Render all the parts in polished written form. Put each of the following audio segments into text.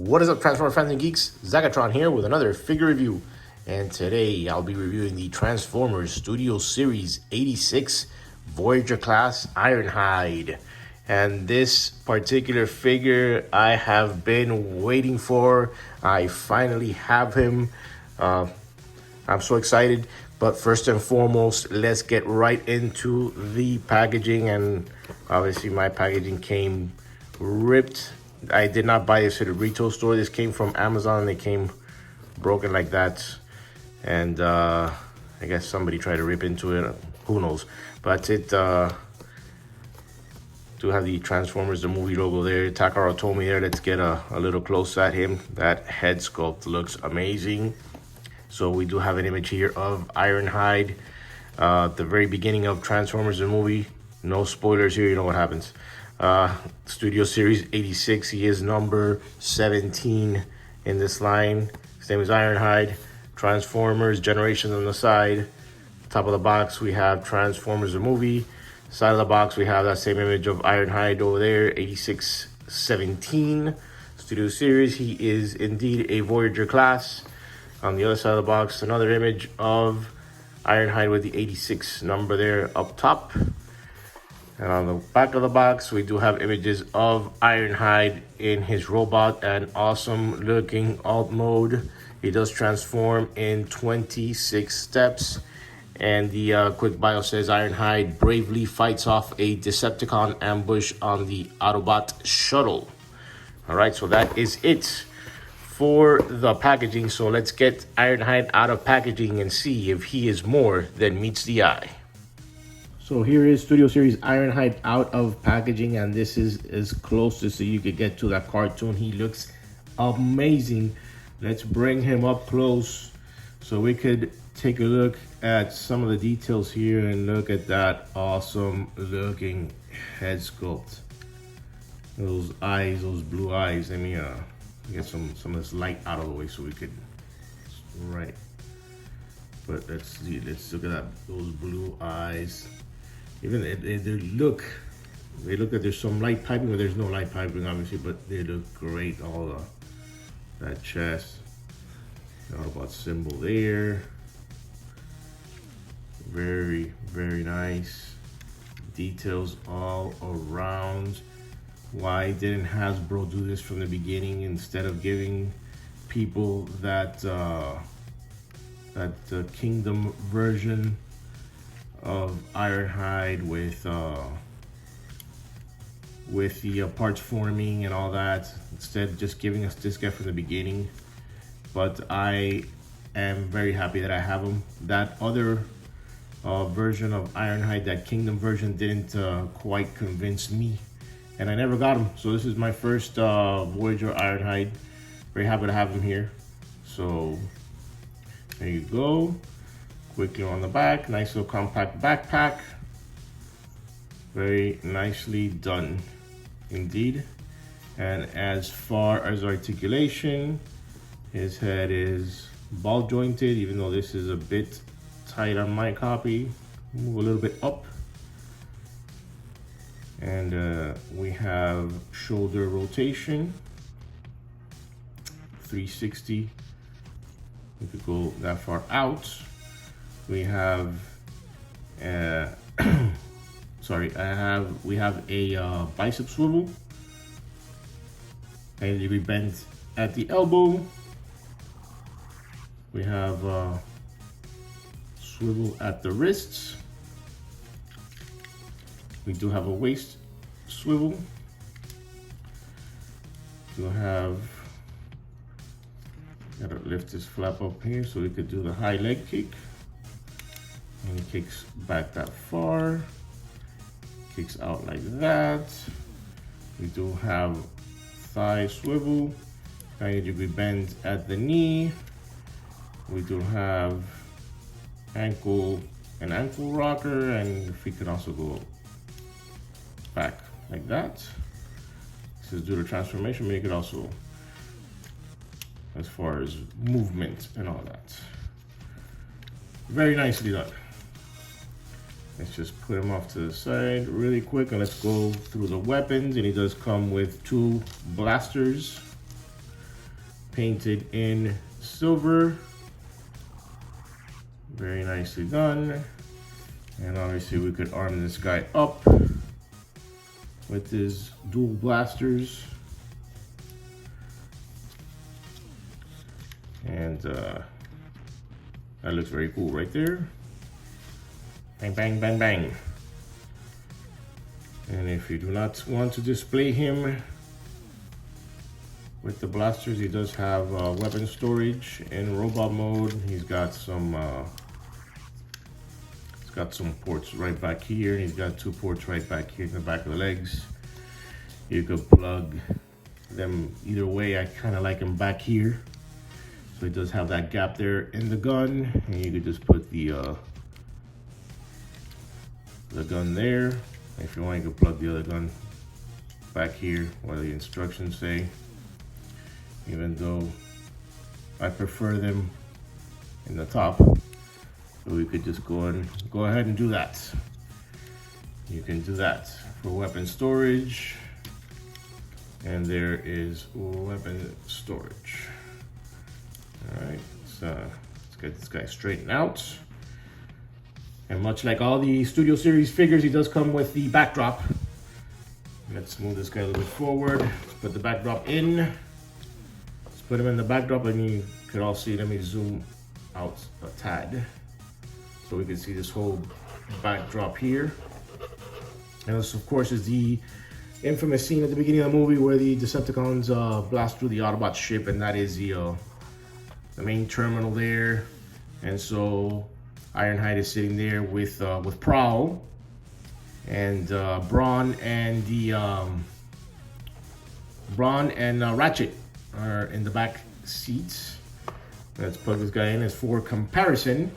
What is up, Transformers fans and geeks? Zagatron here with another figure review. And today I'll be reviewing the Transformers Studio Series 86 Voyager class Ironhide. And this particular figure I have been waiting for. I finally have him. I'm so excited. But first and foremost, let's get right into the packaging. And obviously my packaging came ripped. I did not buy this at a retail store. This came from Amazon and it came broken like that. And I guess somebody tried to rip into it. Who knows? But it do have the Transformers, the movie logo there. Takara told me there. Let's get a little close at him. That head sculpt looks amazing. So we do have an image here of Ironhide. The very beginning of Transformers, the movie. No spoilers here. You know what happens. Studio Series 86. He is number 17 in this line. His name is Ironhide. Transformers Generations on the side. Top of the box we have Transformers the movie. Side of the box we have that same image of Ironhide over there. 8617 Studio Series. He is indeed a Voyager class. On the other side of the box, another image of Ironhide with the 86 number there up top. And on the back of the box, we do have images of Ironhide in his robot and awesome looking alt mode. He does transform in 26 steps. And the quick bio says Ironhide bravely fights off a Decepticon ambush on the Autobot shuttle. All right, so that is it for the packaging. So let's get Ironhide out of packaging and see if he is more than meets the eye. So here is Studio Series Ironhide out of packaging, and this is as close as you could get to that cartoon. He looks amazing. Let's bring him up close so we could take a look at some of the details here and look at that awesome looking head sculpt. Those eyes, those blue eyes. Let me get some of this light out of the way so we could, right. But let's see, let's look at that, those blue eyes. Even they look like there's some light piping, but there's no light piping obviously, but they look great. All that chest, the Autobot symbol there. Very, very nice. Details all around. Why didn't Hasbro do this from the beginning instead of giving people that Kingdom version of Ironhide with the parts forming and all that, instead of just giving us this guy from the beginning? But I am very happy that I have him. That other version of Ironhide, that Kingdom version, didn't quite convince me, and I never got him. So this is my first Voyager Ironhide. Very happy to have him here. So there you go. Quickly on the back, nice little compact backpack. Very nicely done indeed. And as far as articulation, his head is ball jointed, even though this is a bit tight on my copy. Move a little bit up. And we have shoulder rotation, 360. We could go that far out. We have, we have a bicep swivel, 90-degree bend at the elbow. We have swivel at the wrists. We do have a waist swivel. We'll have, gotta lift this flap up here so we could do the high leg kick. And he kicks back that far, kicks out like that. We do have thigh swivel, 90-degree bend at the knee. We do have an ankle rocker, and if we could also go back like that. This is due to transformation, but you could also, as far as movement and all that. Very nicely done. Let's just put him off to the side really quick, and let's go through the weapons. And he does come with 2 blasters. painted in silver. Very nicely done. And obviously we could arm this guy up with his dual blasters. And that looks very cool right there. Bang, bang, bang, bang. And if you do not want to display him with the blasters, he does have weapon storage in robot mode. He's got some ports right back here. He's got 2 ports right back here in the back of the legs. You could plug them either way. I kind of like him back here. So it does have that gap there in the gun, and you could just put the gun there. If you want, you can plug the other gun back here, what the instructions say. Even though I prefer them in the top, so we could just go ahead and do that. You can do that for weapon storage, and there is weapon storage. All right, so let's get this guy straightened out. And much like all the Studio Series figures, he does come with the backdrop. Let's move this guy a little bit forward. Let's put the backdrop in. Let's put him in the backdrop, and you could all see. Let me zoom out a tad so we can see this whole backdrop here. And this, of course, is the infamous scene at the beginning of the movie where the Decepticons blast through the Autobot ship, and that is the main terminal there. And so Ironhide is sitting there with Prowl, and Brawn and Ratchet are in the back seats. Let's plug this guy in. As for comparison,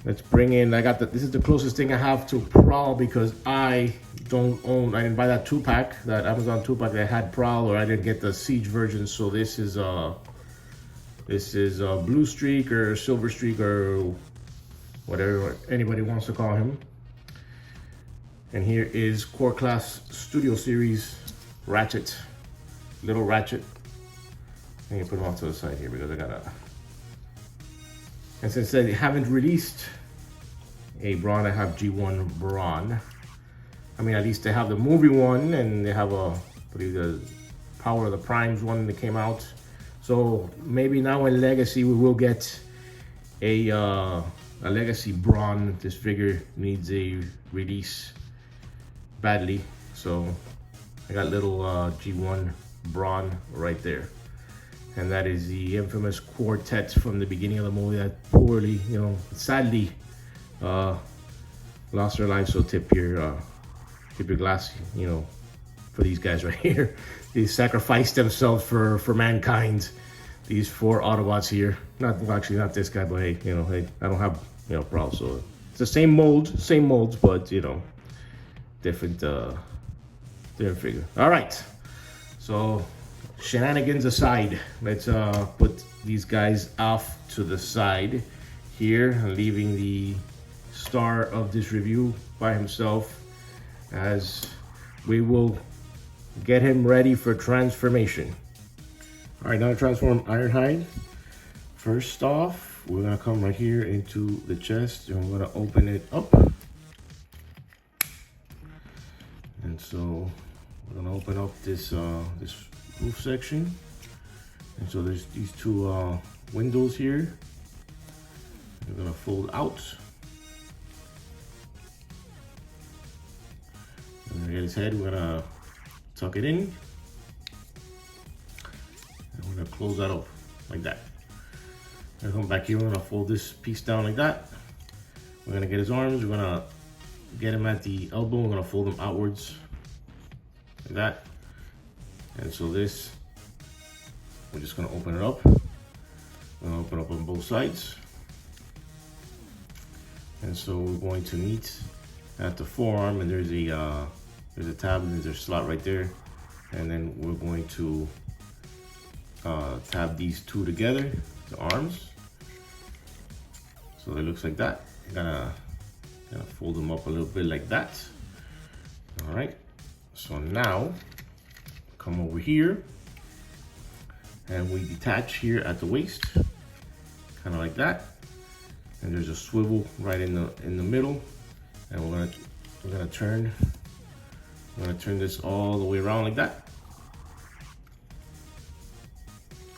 let's bring in. This is the closest thing I have to Prowl, because I didn't buy that 2-pack, that Amazon 2-pack that had Prowl, or I didn't get the Siege version. So this is Blue Streak or Silver Streak or whatever anybody wants to call him. And here is Core Class Studio Series Ratchet, little Ratchet. Let me put him off to the side here because I gotta. And since they haven't released a Brawn, I have G1 Brawn. I mean, at least they have the movie one, and they have I believe the Power of the Primes one that came out. So maybe now in Legacy we will get a Legacy Brawn. This figure needs a release badly, so I got little G1 Brawn right there. And that is the infamous quartet from the beginning of the movie that poorly, sadly lost their lives. So tip your glass, for these guys right here. They sacrificed themselves for mankind. These 4 Autobots here. Not this guy, but hey, I don't have problems. So it's the same molds, but different figure. All right, so shenanigans aside, let's put these guys off to the side here, leaving the star of this review by himself, as we will get him ready for transformation. All right, now to transform Ironhide. First off, we're gonna come right here into the chest, and we're gonna open it up. And so we're gonna open up this this roof section. And so there's these 2 windows here. We're gonna fold out. We're gonna get his head. We're gonna tuck it in. And we're gonna close that up like that. We're gonna come back here. We're gonna fold this piece down like that. We're gonna get his arms. We're gonna get him at the elbow. We're gonna fold him outwards like that. And so this, we're just gonna open it up. We're gonna open up on both sides. And so we're going to meet at the forearm, and there's a tab, and there's a slot right there. And then we're going to tab these 2 together, the arms. So it looks like that. Gonna fold them up a little bit like that. All right, so now come over here, And we detach here at the waist, kind of like that. And there's a swivel right in the middle. And we're gonna turn this all the way around like that.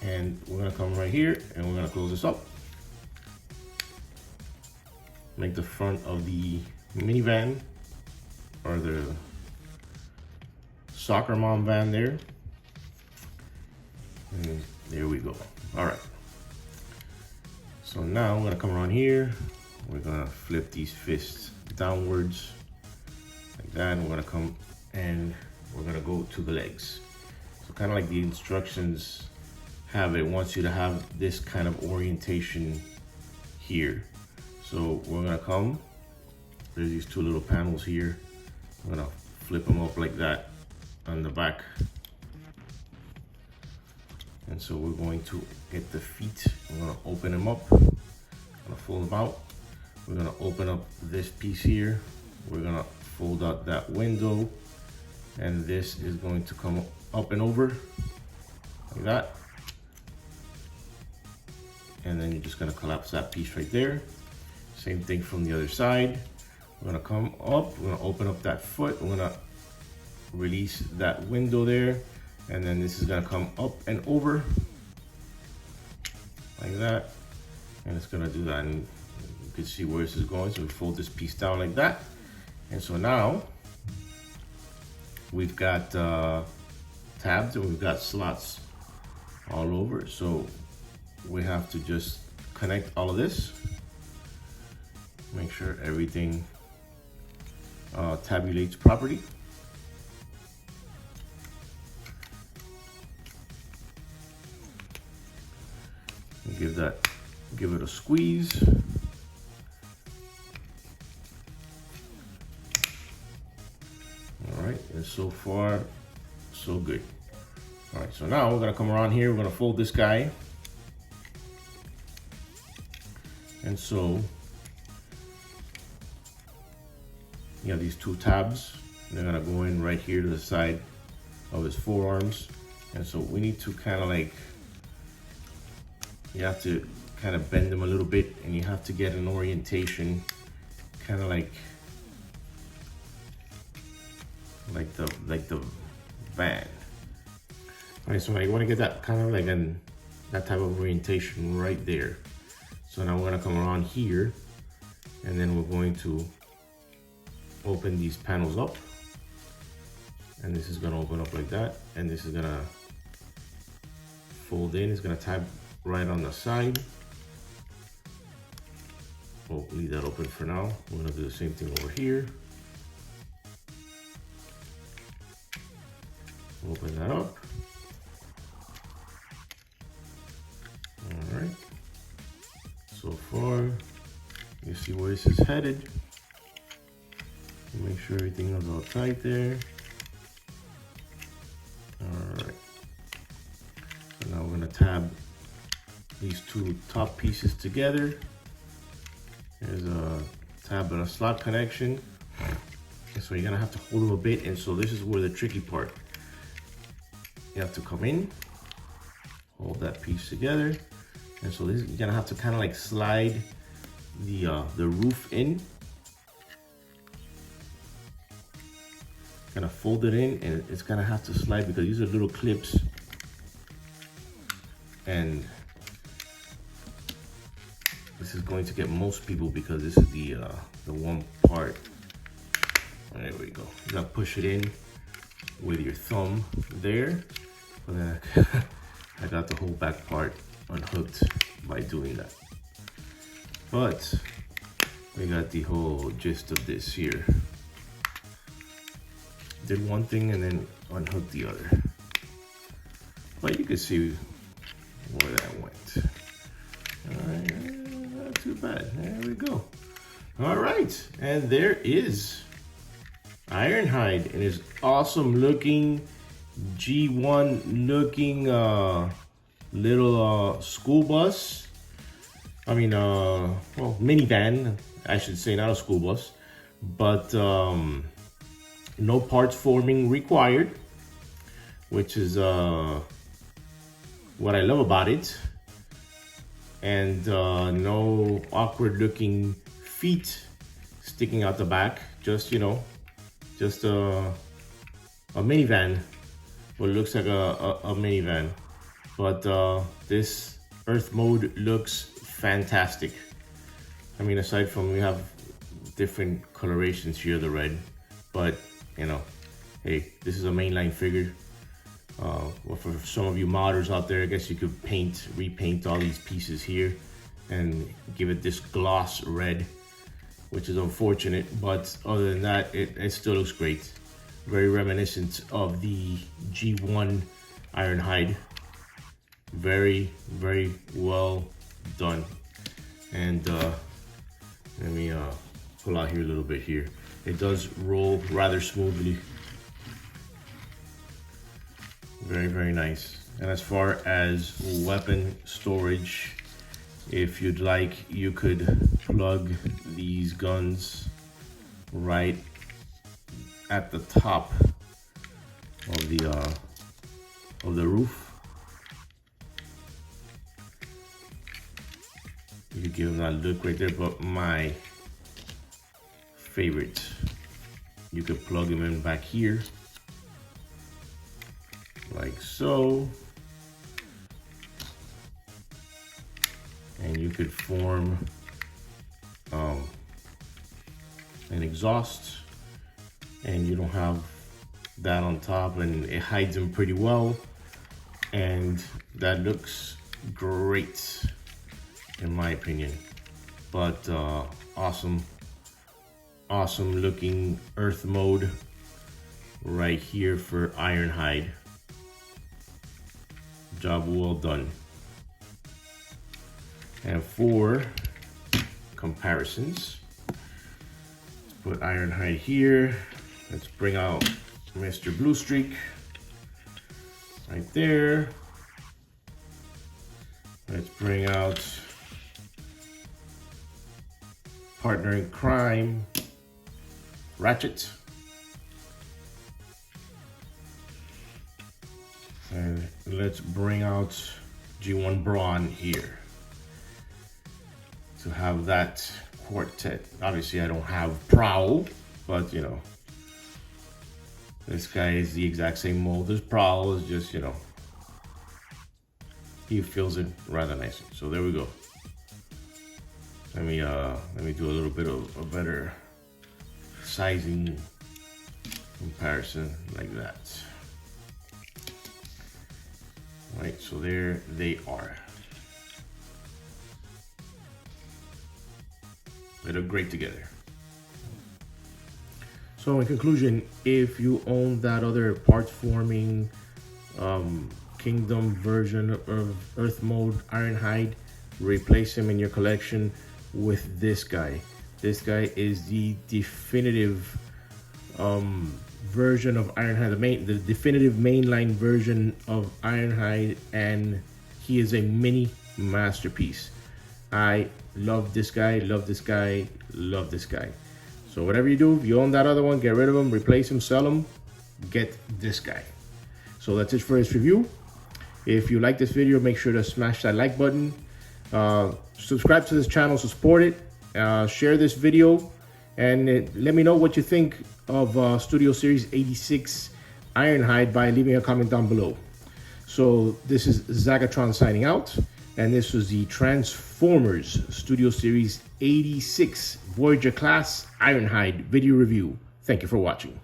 And we're gonna come right here and we're gonna close this up. Make the front of the minivan or the soccer mom van there. And there we go. All right. So now we're gonna come around here. We're gonna flip these fists downwards like that. And we're gonna come and we're gonna go to the legs. So kind of like the instructions have, it wants you to have this kind of orientation here. So we're gonna come, there's these two little panels here. I'm gonna flip them up like that on the back. And so we're going to get the feet, we're gonna open them up, I'm gonna fold them out. We're gonna open up this piece here. We're gonna fold out that window. And this is going to come up and over like that. And then you're just gonna collapse that piece right there. Same thing from the other side. We're gonna come up, we're gonna open up that foot, we're gonna release that window there, and then this is gonna come up and over like that, and it's gonna do that. And you can see where this is going. So we fold this piece down like that, and so now we've got tabs and we've got slots all over. So we have to just connect all of this, make sure everything tabulates properly. And give it a squeeze. All right, and so far, so good. All right, so now we're gonna come around here, we're gonna fold this guy. And so you have these two tabs. They're gonna go in right here to the side of his forearms. And so we need to kind of like, you have to kind of bend them a little bit, and you have to get an orientation, kind of like the van. All right, so I want to get that kind of like that type of orientation right there. So now we're gonna come around here, and then we're going to open these panels up, and this is gonna open up like that, and this is gonna fold in. It's gonna tab right on the side. We'll leave that open for now. We're gonna do the same thing over here. Open that up. All right. So far, you see where this is headed. Make sure everything is all tight there. All right. So now we're gonna tab these two top pieces together. There's a tab and a slot connection. And so you're gonna have to hold them a bit. And so this is where the tricky part. You have to come in, hold that piece together. And so this, you're gonna have to kind of like slide the roof in. Gonna fold it in, and it's gonna have to slide because these are little clips. And this is going to get most people because this is the one part. There we go. You gotta push it in with your thumb there. But then I got the whole back part unhooked by doing that. But we got the whole gist of this here. Did one thing and then unhooked the other. But you can see where that went. All right, not too bad. There we go. All right, and there is Ironhide and his awesome looking G1 looking little school bus. I mean, well, minivan, I should say, not a school bus, but no parts forming required, which is what I love about it. And no awkward looking feet sticking out the back. Just, you know, just a minivan. What looks like a minivan. But this Earth mode looks fantastic. I mean, aside from we have different colorations here, the red, but you know, hey, this is a mainline figure. Well, for some of you modders out there, I guess you could repaint all these pieces here and give it this gloss red, which is unfortunate, but other than that, it still looks great. Very reminiscent of the G1 Ironhide. Very, very well done. And let me pull out here a little bit here. It does roll rather smoothly. Very, very nice. And as far as weapon storage, if you'd like, you could plug these guns right at the top of the roof. You could give them that look right there, but my favorite, you could plug them in back here, like so. And you could form an exhaust, and you don't have that on top, and it hides them pretty well, and that looks great in my opinion. But awesome looking Earth mode right here for Ironhide. Job well done. And for comparisons, let's put Ironhide here. Let's bring out Mr. Blue Streak right there. Let's bring out partner in crime, Ratchet. And let's bring out G1 Brawn here to have that quartet. Obviously I don't have Prowl, but you know, this guy is the exact same mold as Prowl, is just, you know, he feels it rather nicely. So there we go. Let me do a little bit of a better sizing comparison like that. Right, so there they are. They look great together. So in conclusion, if you own that other parts forming Kingdom version of Earth mode Ironhide, replace him in your collection with this guy. This guy is the definitive version of Ironhide, the definitive mainline version of Ironhide, and he is a mini masterpiece. I love this guy, love this guy, love this guy. So whatever you do, if you own that other one, get rid of him, replace him, sell him, get this guy. So that's it for this review. If you like this video, make sure to smash that like button. Subscribe to this channel to support it. Share this video, and let me know what you think of Studio Series 86 Ironhide by leaving a comment down below. So this is Zagatron signing out, and this was the Transformers Studio Series 86 Voyager class Ironhide video review. Thank you for watching.